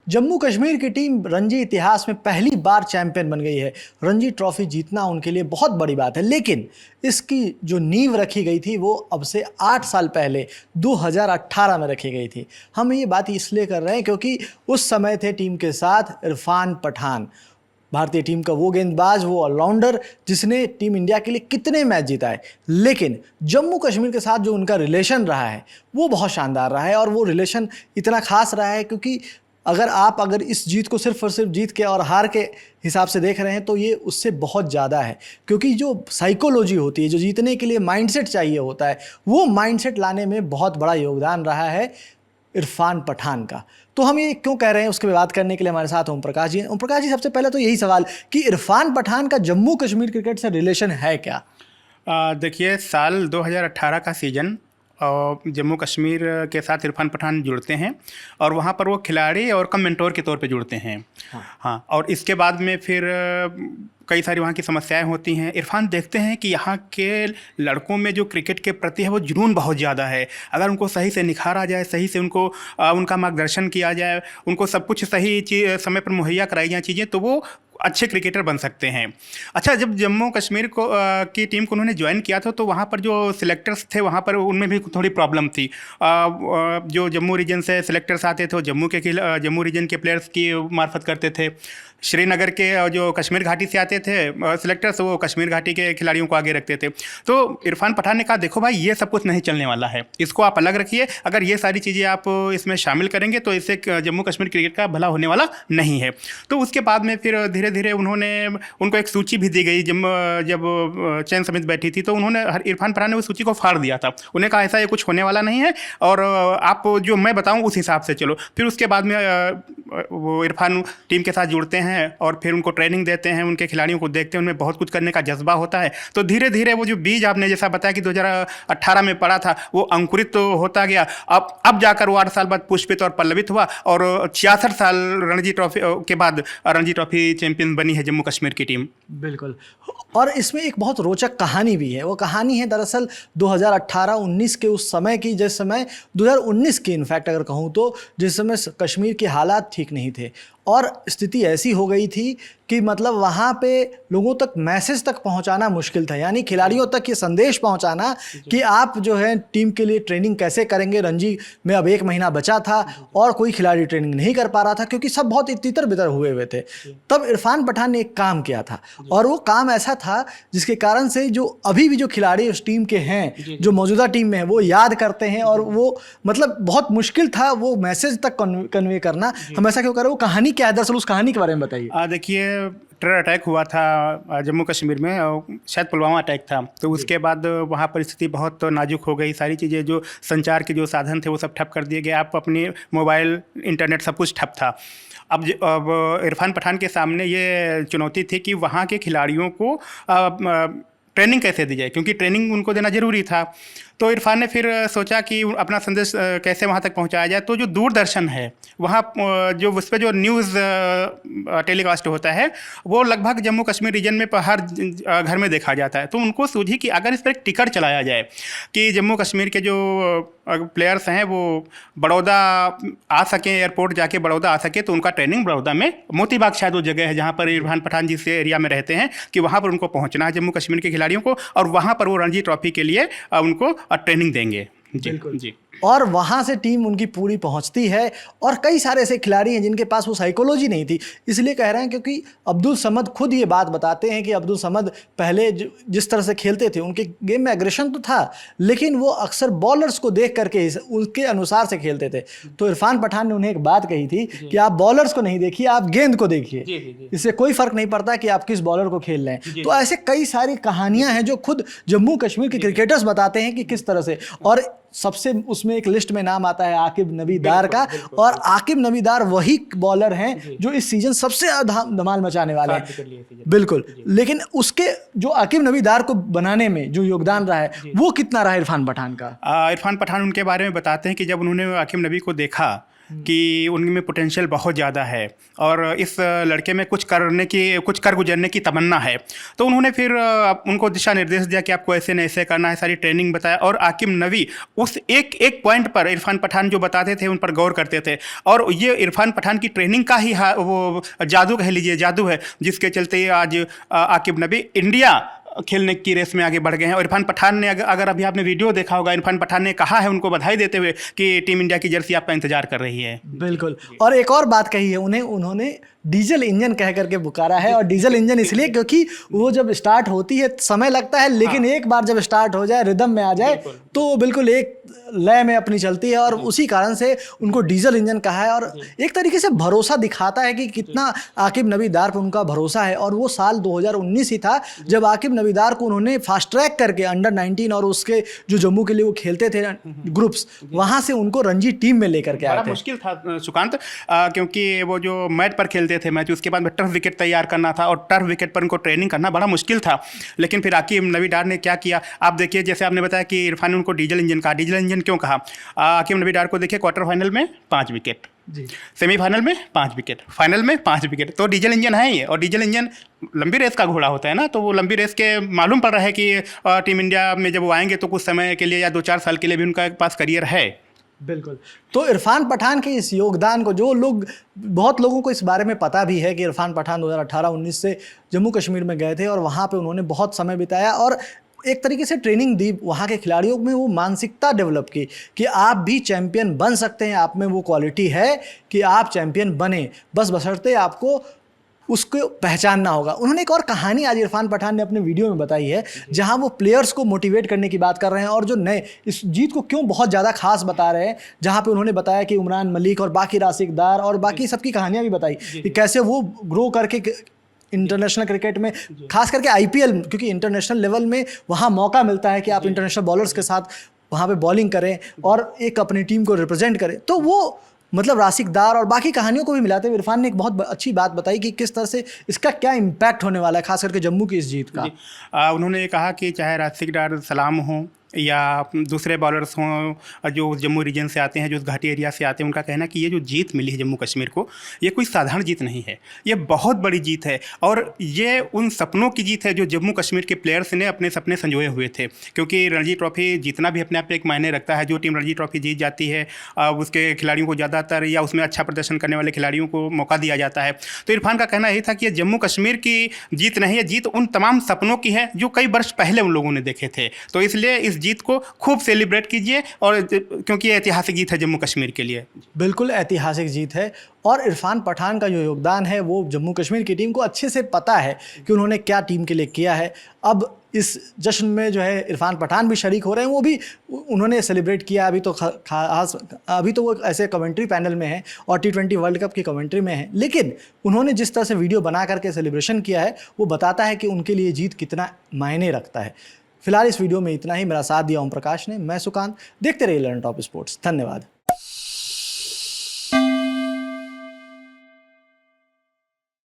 जम्मू कश्मीर की टीम रणजी इतिहास में पहली बार चैंपियन बन गई है। रणजी ट्रॉफी जीतना उनके लिए बहुत बड़ी बात है, लेकिन इसकी जो नींव रखी गई थी वो अब से 8 साल पहले 2018 में रखी गई थी। हम ये बात इसलिए कर रहे हैं क्योंकि उस समय थे टीम के साथ इरफान पठान, भारतीय टीम का वो गेंदबाज, वो ऑलराउंडर जिसने टीम इंडिया के लिए कितने मैच जीताए। लेकिन जम्मू कश्मीर के साथ जो उनका रिलेशन रहा है वो बहुत शानदार रहा है, और वो रिलेशन इतना खास रहा है क्योंकि अगर इस जीत को सिर्फ और सिर्फ जीत के और हार के हिसाब से देख रहे हैं तो ये उससे बहुत ज़्यादा है। क्योंकि जो साइकोलॉजी होती है, जो जीतने के लिए माइंडसेट चाहिए होता है, वो माइंडसेट लाने में बहुत बड़ा योगदान रहा है इरफान पठान का। तो हम ये क्यों कह रहे हैं, उसके पे बात करने के लिए हमारे साथ ओम प्रकाश जी हैं। ओम प्रकाश जी, सबसे पहले तो यही सवाल कि इरफान पठान का जम्मू कश्मीर क्रिकेट से रिलेशन है क्या? देखिए, साल 2018 का सीज़न जम्मू कश्मीर के साथ इरफान पठान जुड़ते हैं और वहाँ पर वो खिलाड़ी और कम मेंटोर के तौर पे जुड़ते हैं। हाँ, और इसके बाद में फिर कई सारी वहाँ की समस्याएं होती हैं। इरफान देखते हैं कि यहाँ के लड़कों में जो क्रिकेट के प्रति है वो जुनून बहुत ज़्यादा है। अगर उनको सही से निखारा जाए, सही से उनको उनका मार्गदर्शन किया जाए, उनको सब कुछ सही समय पर मुहैया कराई जाए चीज़ें, तो वो अच्छे क्रिकेटर बन सकते हैं। अच्छा, जब जम्मू कश्मीर की टीम को उन्होंने ज्वाइन किया था तो वहाँ पर जो सिलेक्टर्स थे वहाँ पर उनमें भी थोड़ी प्रॉब्लम थी। जो जम्मू रीजन से सिलेक्टर्स आते थे वो जम्मू रीजन के प्लेयर्स की मार्फत करते थे। श्रीनगर के जो कश्मीर घाटी से आते थे सिलेक्टर्स, वो कश्मीर घाटी के खिलाड़ियों को आगे रखते थे। तो इरफान पठान ने कहा, देखो भाई, ये सब कुछ नहीं चलने वाला है, इसको आप अलग रखिए। अगर ये सारी चीज़ें आप इसमें शामिल करेंगे तो इससे जम्मू कश्मीर क्रिकेट का भला होने वाला नहीं है। तो उसके बाद में फिर धीरे धीरे उनको एक सूची भी दी गई। जब चयन समिति बैठी थी तो उन्होंने इरफान पठान ने उस सूची को फाड़ दिया था। उन्हें कहा, ऐसा ये कुछ होने वाला नहीं है और आप जो मैं बताऊँ उस हिसाब से चलो। फिर उसके बाद में वो इरफान टीम के साथ जुड़ते हैं और फिर उनको ट्रेनिंग देते हैं, उनके खिलाड़ियों को देखते हैं, उनमें बहुत कुछ करने का जज्बा होता है। तो धीरे धीरे वो जो बीज आपने जैसा बताया कि 2018 में पड़ा था, वो अंकुरित तो होता गया। अब जाकर वो 8 साल बाद पुष्पित और पल्लवित हुआ और 66 साल रणजी ट्रॉफी के बाद रणजी ट्रॉफी चैंपियन बनी है जम्मू कश्मीर की टीम। बिल्कुल, और इसमें एक बहुत रोचक कहानी भी है। वो कहानी है दरअसल 2018-19 के उस समय की, जिस समय 2019 की इनफैक्ट अगर कहूँ तो, जिस समय कश्मीर के हालात ठीक नहीं थे और स्थिति ऐसी हो गई थी कि मतलब वहाँ पे लोगों तक मैसेज तक पहुँचाना मुश्किल था। यानी खिलाड़ियों तक ये संदेश पहुँचाना कि आप जो है टीम के लिए ट्रेनिंग कैसे करेंगे। रणजी में अब 1 महीना बचा था और कोई खिलाड़ी ट्रेनिंग नहीं कर पा रहा था क्योंकि सब बहुत तितर बितर हुए थे। तब इरफान पठान ने एक काम किया था और वो काम ऐसा था जिसके कारण से जो अभी भी जो खिलाड़ी उस टीम के हैं, जो मौजूदा टीम में है, वो याद करते हैं। और वो मतलब बहुत मुश्किल था वो मैसेज तक कन्वे करना। हम ऐसा क्यों कर रहे हैं, वो कहानी क्या है दरअसल, उस कहानी के बारे में बताइए। देखिए, टेरर अटैक हुआ था जम्मू कश्मीर में, शायद पुलवामा अटैक था। तो उसके बाद वहाँ परिस्थिति बहुत नाजुक हो गई। सारी चीज़ें, जो संचार के जो साधन थे वो सब ठप कर दिए गए। आप अपनी मोबाइल, इंटरनेट, सब कुछ ठप था। अब इरफान पठान के सामने ये चुनौती थी कि वहाँ के खिलाड़ियों को ट्रेनिंग कैसे दी जाए, क्योंकि ट्रेनिंग उनको देना ज़रूरी था। तो इरफान ने फिर सोचा कि अपना संदेश कैसे वहाँ तक पहुँचाया जाए। तो जो दूरदर्शन है वहाँ जो उस पर जो न्यूज़ टेलीकास्ट होता है वो लगभग जम्मू कश्मीर रीजन में हर घर में देखा जाता है। तो उनको सूझी कि अगर इस पर एक टिकर चलाया जाए कि जम्मू कश्मीर के जो प्लेयर्स हैं वो बड़ौदा आ सकें, एयरपोर्ट जाके बड़ौदा आ सके, तो उनका ट्रेनिंग बड़ौदा में, मोती बाग शायद वो जगह है जहाँ पर इरफान पठान जिस एरिया में रहते हैं, कि वहाँ पर उनको पहुँचना है जम्मू कश्मीर के खिलाड़ियों को, और वहाँ पर वो रणजी ट्रॉफी के लिए उनको ट्रेनिंग देंगे। जी। और वहाँ से टीम उनकी पूरी पहुँचती है और कई सारे ऐसे खिलाड़ी हैं जिनके पास वो साइकोलॉजी नहीं थी। इसलिए कह रहे हैं क्योंकि अब्दुल समद खुद ये बात बताते हैं कि अब्दुल समद पहले जिस तरह से खेलते थे, उनके गेम में एग्रेशन तो था, लेकिन वो अक्सर बॉलर्स को देख करके उसके अनुसार से खेलते थे। तो इरफान पठान ने उन्हें एक बात कही थी कि आप बॉलर्स को नहीं देखिए, आप गेंद को देखिए, इससे कोई फर्क नहीं पड़ता कि आप किस बॉलर को खेल रहे हैं। तो ऐसे कई सारी कहानियां हैं जो खुद जम्मू कश्मीर के क्रिकेटर्स बताते हैं कि किस तरह से। और सबसे उसमें एक लिस्ट में नाम आता है आकिब नबी दार का, और आकिब नबी दार वही बॉलर हैं जो इस सीजन सबसे धमाल मचाने वाले हैं। बिल्कुल, लेकिन उसके जो आकिब नबी दार को बनाने में जो योगदान रहा है वो कितना रहा इरफान पठान का? इरफान पठान उनके बारे में बताते हैं कि जब उन्होंने आकिब नबी को देखा कि उनमें पोटेंशियल बहुत ज़्यादा है और इस लड़के में कुछ कर गुजरने की तमन्ना है। तो उन्होंने फिर उनको दिशा निर्देश दिया कि आपको ऐसे नहीं ऐसे करना है, सारी ट्रेनिंग बताया। और आकिब नबी उस एक एक पॉइंट पर इरफान पठान जो बताते थे उन पर गौर करते थे। और ये इरफान पठान की ट्रेनिंग का ही वो जादू कह लीजिए, जादू है, जिसके चलते आज आकिब नबी इंडिया खेलने की रेस में आगे बढ़ गए हैं। और इरफान पठान ने अगर अभी आपने वीडियो देखा होगा, इरफान पठान ने कहा है उनको बधाई देते हुए कि टीम इंडिया की जर्सी आपका इंतजार कर रही है। बिल्कुल। और एक और बात कही है, उन्होंने डीजल इंजन कह करके पुकारा है। और डीजल इंजन इसलिए क्योंकि वो जब स्टार्ट होती है समय लगता है, लेकिन एक बार जब स्टार्ट हो जाए, रिदम में आ जाए, तो वो बिल्कुल एक लय में अपनी चलती है। और उसी कारण से उनको डीजल इंजन कहा है। और एक तरीके से भरोसा दिखाता है कि कितना आकिब नबी डार पर उनका भरोसा है। और वो साल 2019 ही था जब आकिब नबी डार को उन्होंने फास्ट ट्रैक करके अंडर 19 और उसके जो जम्मू के लिए वो खेलते थे ग्रुप्स, वहां से उनको रणजी टीम में लेकर के आए थे। मुश्किल था सुकांत, क्योंकि वो जो मैट पर खेलते थे मैच, उसके बाद में टर्फ विकेट तैयार करना था और टर्फ विकेट पर उनको ट्रेनिंग करना बड़ा मुश्किल था। लेकिन फिर आकिब नबी डार ने क्या किया, आप देखिए, जैसे आपने बताया कि इरफान ने उनको डीजल इंजन कहा। डीजल इंजन क्यों कहा? आकिब नबी डार को देखिए, क्वार्टर फाइनल में 5 विकेट, सेमीफाइनल में 5 विकेट, फाइनल में 5 विकेट। तो डीजल इंजन है ये। और डीजल इंजन लंबी रेस का घोड़ा होता है ना, तो वो लंबी रेस के मालूम पड़ रहा है कि टीम इंडिया में जब वो आएंगे तो कुछ समय के लिए या 2-4 साल के लिए भी उनका पास करियर है। बिल्कुल। तो इरफान पठान के इस योगदान को बहुत लोगों को इस बारे में पता भी है कि इरफान पठान 2018-19 से जम्मू कश्मीर में गए थे और वहाँ पे उन्होंने बहुत समय बिताया और एक तरीके से ट्रेनिंग दी वहाँ के खिलाड़ियों में, वो मानसिकता डेवलप की कि आप भी चैंपियन बन सकते हैं, आप में वो क्वालिटी है कि आप चैंपियन बने, बस बशर्ते आपको उसको पहचानना होगा। उन्होंने एक और कहानी आज इरफान पठान ने अपने वीडियो में बताई है, जहां वो प्लेयर्स को मोटिवेट करने की बात कर रहे हैं और जो नए इस जीत को क्यों बहुत ज़्यादा खास बता रहे हैं, जहां पे उन्होंने बताया कि उमरान मलिक और बाकी राशिक डार और बाकी सबकी कहानियां भी बताई कि कैसे वो ग्रो करके इंटरनेशनल क्रिकेट में, खास करके आईपीएल, क्योंकि इंटरनेशनल लेवल में वहाँ मौका मिलता है कि आप इंटरनेशनल बॉलर्स के साथ वहाँ पे बॉलिंग करें और एक अपनी टीम को रिप्रेजेंट करें। तो वो मतलब राशिक डार और बाकी कहानियों को भी मिलाते हुए इरफान ने एक बहुत अच्छी बात बताई कि किस तरह से इसका क्या इम्पैक्ट होने वाला है, खास करके जम्मू की इस जीत का। उन्होंने ये कहा कि चाहे राशिक डार, सलाम हो या दूसरे बॉलर्स हों जो जम्मू रीजन से आते हैं, जो घाटी एरिया से आते हैं, उनका कहना है कि ये जो जीत मिली है जम्मू कश्मीर को, ये कोई साधारण जीत नहीं है, ये बहुत बड़ी जीत है। और ये उन सपनों की जीत है जो जम्मू कश्मीर के प्लेयर्स ने अपने सपने संजोए हुए थे। क्योंकि रणजी ट्रॉफी जीतना भी अपने आप में एक मायने रखता है। जो टीम रणजी ट्रॉफी जीत जाती है उसके खिलाड़ियों को ज़्यादातर या उसमें अच्छा प्रदर्शन करने वाले खिलाड़ियों को मौका दिया जाता है। तो इरफान का कहना यही था कि ये जम्मू कश्मीर की जीत नहीं है, जीत उन तमाम सपनों की है जो कई वर्ष पहले उन लोगों ने देखे थे। तो इसलिए इस जीत को खूब सेलिब्रेट कीजिए, और क्योंकि ये ऐतिहासिक जीत है जम्मू कश्मीर के लिए। बिल्कुल ऐतिहासिक जीत है और इरफान पठान का जो योगदान है वो जम्मू कश्मीर की टीम को अच्छे से पता है कि उन्होंने क्या टीम के लिए किया है। अब इस जश्न में जो है इरफान पठान भी शरीक हो रहे हैं, वो भी उन्होंने सेलिब्रेट किया। अभी तो खास अभी तो वो ऐसे कमेंट्री पैनल में है और T20 वर्ल्ड कप की कमेंट्री में है, लेकिन उन्होंने जिस तरह से वीडियो बना करके सेलिब्रेशन किया है वो बताता है कि उनके लिए जीत कितना मायने रखता है। फिलहाल इस वीडियो में इतना ही। मेरा साथ दिया ओम प्रकाश ने, मैं सुकांत। देखते रहिए लर्न टॉप स्पोर्ट्स। धन्यवाद।